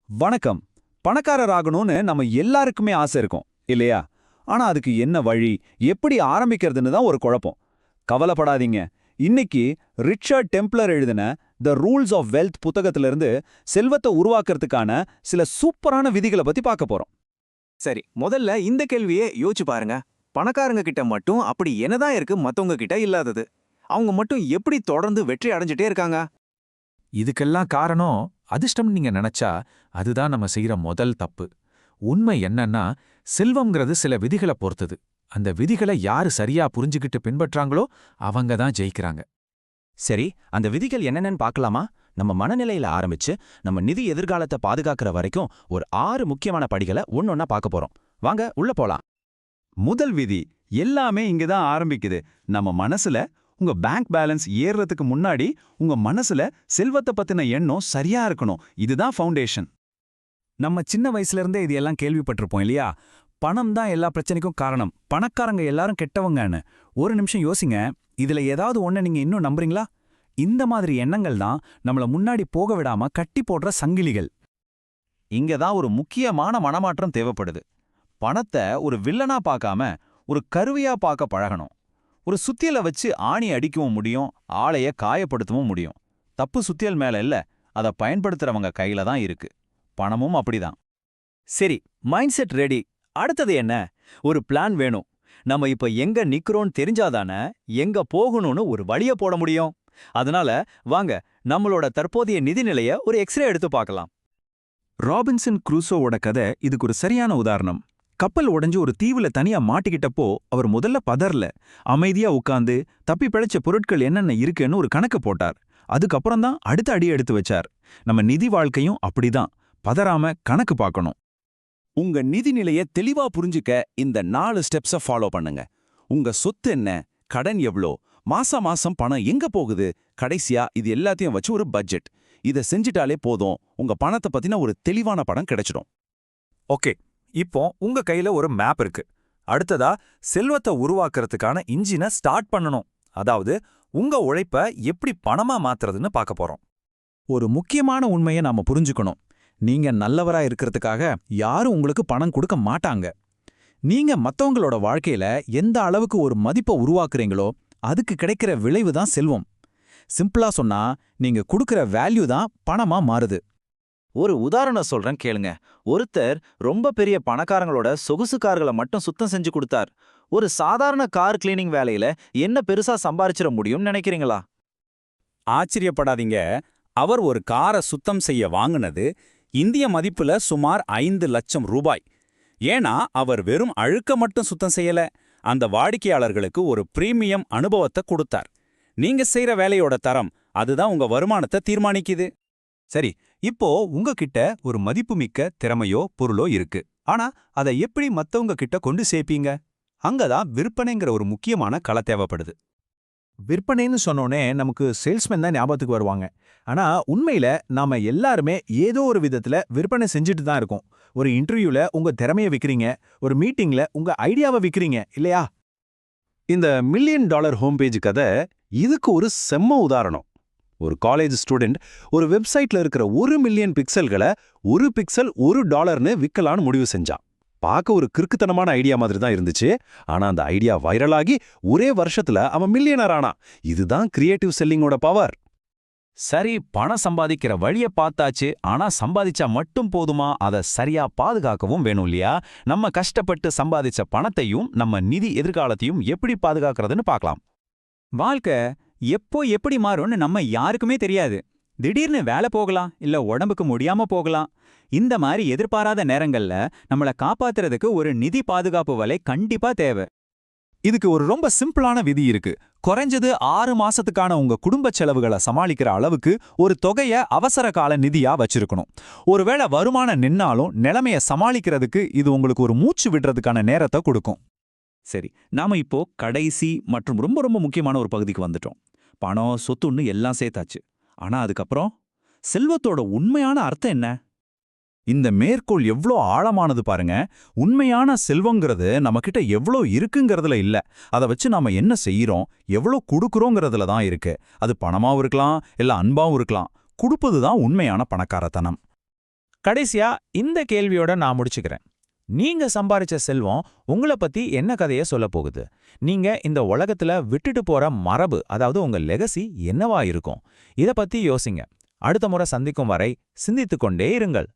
வணக்கம். பணக்காரர் ஆகணும்னு நம்ம எல்லாருக்குமே ஆசை இருக்கும் இல்லையா? ஆனா அதுக்கு என்ன வழி, எப்படி ஆரம்பிக்கிறதுன்னு தான் ஒரு குழப்பம். கவலைப்படாதீங்க. இன்னைக்கு ரிச்சர்ட் டெம்ப்ளர் எழுதின த ரூல்ஸ் ஆஃப் வெல்த் புத்தகத்திலிருந்து செல்வத்தை உருவாக்குறதுக்கான சில சூப்பரான விதிகளை பத்தி பார்க்க போறோம். சரி, முதல்ல இந்த கேள்வியே யோசிச்சு பாருங்க. பணக்காரங்க கிட்ட மட்டும் அப்படி என்னதான் இருக்கு மத்தவங்க கிட்ட இல்லாதது? அவங்க மட்டும் எப்படி தொடர்ந்து வெற்றி அடைஞ்சிட்டே இருக்காங்க? இதுக்கெல்லாம் காரணம் அதிர்ஷ்டம் நீங்க நினைச்சா அதுதான் நம்ம செய்யற முதல் தப்பு. உண்மை என்னன்னா, செல்வம்ங்கிறது சில விதிகளை பொறுத்தது. அந்த விதிகளை யாரு சரியா புரிஞ்சுக்கிட்டு பின்பற்றாங்களோ அவங்க தான் ஜெயிக்கிறாங்க. சரி, அந்த விதிகள் என்னென்னு பார்க்கலாமா? நம்ம மனநிலையில ஆரம்பிச்சு நம்ம நிதி எதிர்காலத்தை பாதுகாக்கிற வரைக்கும் ஒரு 6 முக்கியமான படிகளை ஒன்னொன்னா பார்க்க போறோம். வாங்க உள்ள போலாம். முதல் விதி எல்லாமே இங்க தான் ஆரம்பிக்குது. நம்ம மனசுல. உங்க பேங்க் பேலன்ஸ் ஏறுறதுக்கு முன்னாடி உங்க மனசுல செல்வத்தை பத்தின எண்ணம் சரியா இருக்கணும். இதுதான் ஃபவுண்டேஷன். நம்ம சின்ன வயசுல இருந்தே இது எல்லாம் கேள்விப்பட்டிருப்போம் இல்லையா? பணம் தான் எல்லா பிரச்சனைக்கும் காரணம், பணக்காரங்க எல்லாரும் கெட்டவங்கன்னு. ஒரு நிமிஷம் யோசிங்க, இதுல ஏதாவது ஒண்ணு நீங்க இன்னும் நம்புறீங்களா? இந்த மாதிரி எண்ணங்கள் தான் நம்மள முன்னாடி போக விடாம கட்டி போடுற சங்கிலிகள். இங்க தான் ஒரு முக்கியமான மனமாற்றம் தேவைப்படுது. பணத்தை ஒரு வில்லனா பார்க்காம ஒரு கருவியா பார்க்க பழகணும். ஒரு சுத்தியலை வச்சு ஆணி அடிக்கவும் முடியும், ஆளைய காயப்படுத்தவும் முடியும். தப்பு சுத்தியல் மேல இல்ல, அதை பயன்படுத்துறவங்க கையில தான் இருக்கு. பணமும் அப்படிதான். சரி, மைண்ட் செட் ரெடி. அடுத்தது என்ன? ஒரு பிளான் வேணும். நம்ம இப்ப எங்க நிக்கிறோம் தெரிஞ்சாதானே எங்க போகணும்னு ஒரு வழிய போட முடியும். அதனால வாங்க நம்மளோட தற்போதைய நிதிநிலைய ஒரு எக்ஸ்ரே எடுத்து பார்க்கலாம். ராபின்சன் குரூசோவோட கதை இதுக்கு ஒரு சரியான உதாரணம். கப்பல் உடைஞ்சு ஒரு தீவுல தனியா மாட்டிக்கிட்டப்போ அவர் முதல்ல பதறல. அமைதியா உட்கார்ந்து தப்பி பிழைச்ச பொருட்கள் என்னென்ன இருக்குன்னு ஒரு கணக்கு போட்டார். அதுக்கப்புறம் தான் அடுத்த அடி எடுத்து வச்சார். நம்ம நிதி வாழ்க்கையும் அப்படிதான். பதறாம கணக்கு பார்க்கணும். உங்க நிதி நிலையை தெளிவா புரிஞ்சுக்க இந்த 4 ஸ்டெப்ஸை ஃபாலோ பண்ணுங்க. உங்க சொத்து என்ன, கடன் எவ்வளோ, மாசம் பணம் எங்க போகுது, கடைசியா இது எல்லாத்தையும் வச்சு ஒரு பட்ஜெட். இதை செஞ்சிட்டாலே போதும், உங்க பணத்தை பத்தின ஒரு தெளிவான படம் கிடைச்சிடும். ஓகே, இப்போ உங்க கையில ஒரு மேப் இருக்கு. அடுத்ததா செல்வத்தை உருவாக்குறதுக்கான இன்ஜினை ஸ்டார்ட் பண்ணணும். அதாவது உங்க உழைப்ப எப்படி பணமா மாத்துறதுன்னு பார்க்க போறோம். ஒரு முக்கியமான உண்மையை நாம புரிஞ்சுக்கணும். நீங்க நல்லவரா இருக்கிறதுக்காக யாரும் உங்களுக்கு பணம் கொடுக்க மாட்டாங்க. நீங்க மத்தவங்களோட வாழ்க்கையில எந்த அளவுக்கு ஒரு மதிப்பை உருவாக்குறீங்களோ அதுக்கு கிடைக்கிற விளைவு தான் செல்வம். சிம்பிளா சொன்னா, நீங்க கொடுக்கிற வேல்யூ தான் பணமா மாறுது. ஒரு உதாரணம் சொல்றேன் கேளுங்க. ஒருத்தர் ரொம்ப பெரிய பணக்காரங்களோட சொகுசு கார்களை மட்டும் சுத்தம் செஞ்சு கொடுத்தார். ஒரு சாதாரண கார் கிளீனிங் வேலையில என்ன பெருசா சம்பாரிச்சிட முடியும்னு நினைக்கிறீங்களா? ஆச்சரியப்படாதீங்க. அவர் ஒரு காரை சுத்தம் செய்ய வாங்கினது இந்திய மதிப்புல சுமார் 5 லட்சம் ரூபாய். ஏன்னா அவர் வெறும் அழுக்க மட்டும் சுத்தம் செய்யல, அந்த வாடிக்கையாளர்களுக்கு ஒரு பிரீமியம் அனுபவத்தை கொடுத்தார். நீங்க செய்யற வேலையோட தரம் அதுதான் உங்க வருமானத்தை தீர்மானிக்குது. சரி, இப்போ உங்ககிட்ட ஒரு மதிப்புமிக்க திறமையோ பொருளோ இருக்கு. ஆனா அதை எப்படி மத்தவங்க கிட்ட கொண்டு சேர்ப்பீங்க? அங்கதான் விற்பனைங்கிற ஒரு முக்கியமான கள தேவைப்படுது. விற்பனைன்னு சொன்னோனே நமக்கு சேல்ஸ்மேன் தான் ஞாபகத்துக்கு வருவாங்க. ஆனா உண்மையில நாம எல்லாருமே ஏதோ ஒரு விதத்துல விற்பனை செஞ்சுட்டு தான் இருக்கோம். ஒரு இன்டர்வியூல உங்க திறமையை விக்கிறீங்க, ஒரு மீட்டிங்ல உங்க ஐடியாவை விக்கிறீங்க இல்லையா? இந்த $1 மில்லியன் ஹோம் பேஜ் கதை இதுக்கு ஒரு செம்ம உதாரணம். ஒரு காலேஜ் ஸ்டூடெண்ட் ஒரு வெப்சைட்ல இருக்கிற 1 மில்லியன் பிக்சல்களை ஒரு பிக்சல் $1ன்னு விற்கலான்னு முடிவு செஞ்சான். பார்க்க ஒரு கிறுக்குத்தனமான ஐடியா மாதிரி தான் இருந்துச்சு. ஆனா அந்த ஐடியா வைரலாகி ஒரே வருஷத்துல அவன் மில்லியனர் ஆனான். இதுதான் கிரியேட்டிவ் செல்லிங்கோட பவர். சரி, பணம் சம்பாதிக்கிற வழியை பார்த்தாச்சு. ஆனா சம்பாதிச்சா மட்டும் போதுமா? அதை சரியா பாதுகாக்கவும் வேணும் இல்லையா? நம்ம கஷ்டப்பட்டு சம்பாதிச்ச பணத்தையும் நம்ம நிதி எதிர்காலத்தையும் எப்படி பாதுகாக்கிறதுன்னு பார்க்கலாம். வாழ்க்கை எப்போ எப்படி மாறும்னு நம்ம யாருக்குமே தெரியாது. திடீர்னு வேலை போகலாம், இல்ல உடம்புக்கு முடியாம போகலாம். இந்த மாதிரி எதிர்பாராத நேரங்கள்ல நம்மள காப்பாத்துறதுக்கு ஒரு நிதி பாதுகாப்பு வலை கண்டிப்பா தேவை. இதுக்கு ஒரு ரொம்ப சிம்பிளான விதி இருக்கு. குறைஞ்சது 6 மாசத்துக்கான உங்க குடும்ப செலவுகளை சமாளிக்கிற அளவுக்கு ஒரு தொகையை அவசர கால நிதியா வச்சிருக்கணும். ஒருவேளை வருமானம் நின்னாலும் நிலைமைய சமாளிக்கிறதுக்கு இது உங்களுக்கு ஒரு மூச்சு விடுறதுக்கான நேரத்தை கொடுக்கும். சரி, நாம இப்போ கடைசி மற்றும் ரொம்ப ரொம்ப முக்கியமான ஒரு பகுதிக்கு வந்துட்டோம். பணம், சொத்துன்னு எல்லாம் சேர்த்தாச்சு. ஆனா அதுக்கப்புறம் செல்வத்தோட உண்மையான அர்த்தம் என்ன? இந்த மேற்கோள் எவ்ளோ ஆழமானது பாருங்க. உண்மையான செல்வங்கிறது நம்மகிட்ட எவ்ளோ இருக்குங்கிறதுல இல்ல, அதை வச்சு நாம என்ன செய்யறோம், எவ்ளோ கொடுக்குறோங்கிறதுல தான் இருக்கு. அது பணமாவும் இருக்கலாம், இல்ல அன்பாவும் இருக்கலாம். கொடுப்பதுதான் உண்மையான பணக்காரத்தனம். கடைசியா இந்த கேள்வியோட நான் முடிச்சுக்கிறேன். நீங்க சம்பாரிச்ச செல்வம் உங்கள பத்தி என்ன கதைய சொல்லப் போகுது? நீங்க இந்த உலகத்துல விட்டுட்டு போற மரபு, அதாவது உங்க லெகசி என்னவா இருக்கும்? இத பத்தி யோசிங்க. அடுத்த முறை சந்திக்கும் வரை சிந்தித்துக் கொண்டே இருங்கள்.